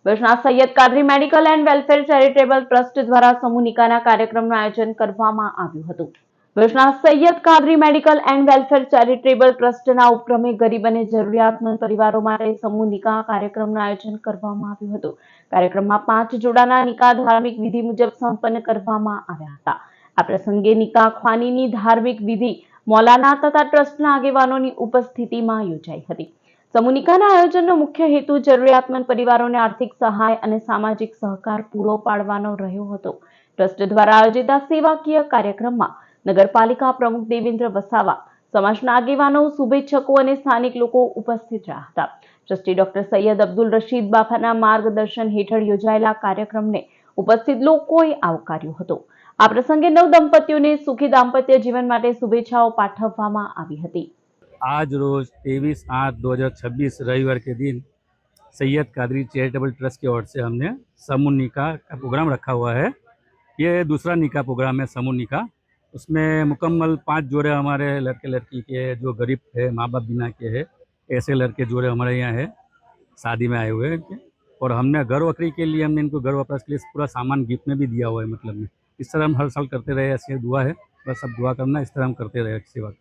ભુજના Sayed Qadri medical and welfare charitable trust દ્વારા સમૂહ નિકાહના કાર્યક્રમનું આયોજન કરવામાં આવ્યું હતું। ભુજના Sayed Qadri medical and welfare charitable ટ્રસ્ટના ઉપક્રમે ગરીબ અને જરૂરિયાતમંદ પરિવારો માટે સમૂહ નિકાહ કાર્યક્રમનું આયોજન કરવામાં આવ્યું હતું। કાર્યક્રમમાં 5 જોડાના નિકાહ ધાર્મિક વિધિ મુજબ સંપન્ન કરવામાં આવ્યા હતા। આ પ્રસંગે નિકાહ ખ્વાનીની ધાર્મિક વિધિ મૌલાના તથા ટ્રસ્ટના આગેવાનોની ઉપસ્થિતિમાં યોજાઈ હતી। સમૂહ નિકાહના આયોજનનો મુખ્ય હેતુ જરૂરિયાતમંદ પરિવારોને આર્થિક સહાય અને સામાજિક સહકાર પૂરો પાડવાનો રહ્યો હતો। ટ્રસ્ટ દ્વારા આયોજિત આ સેવાકીય કાર્યક્રમમાં નગરપાલિકા પ્રમુખ દેવેન્દ્ર વસાવા, સમાજના આગેવાનો, શુભેચ્છકો અને સ્થાનિક લોકો ઉપસ્થિત રહ્યા હતા। ટ્રસ્ટી ડોક્ટર સૈયદ અબ્દુલ રશીદ બાફાના માર્ગદર્શન હેઠળ યોજાયેલા કાર્યક્રમને ઉપસ્થિત લોકોએ આવકાર્યો હતો। આ પ્રસંગે નવ દંપતીઓને સુખી દાંપત્ય જીવન માટે શુભેચ્છાઓ પાઠવવામાં આવી હતી। आज रोज 23/8/2026 रविवार के दिन सैयद कादरी चैरिटेबल ट्रस्ट की ओर से हमने समूह निकाह का प्रोग्राम रखा हुआ है। ये दूसरा निकाह प्रोग्राम है समूह निकाह। उसमें मुकम्मल 5 जोड़े हमारे लड़के लड़की के जो गरीब है, माँ बाप बिना के है, ऐसे लड़के जोड़े हमारे यहाँ है, शादी में आए हुए हैं। और हमने घर वकरी के लिए हमने इनको घर वपराश के लिए पूरा सामान गिफ्ट में भी दिया हुआ है। मतलब में इस तरह हम हर साल करते रहे, ऐसे दुआ है, बस सब दुआ करना, इस तरह हम करते रहे सेवा।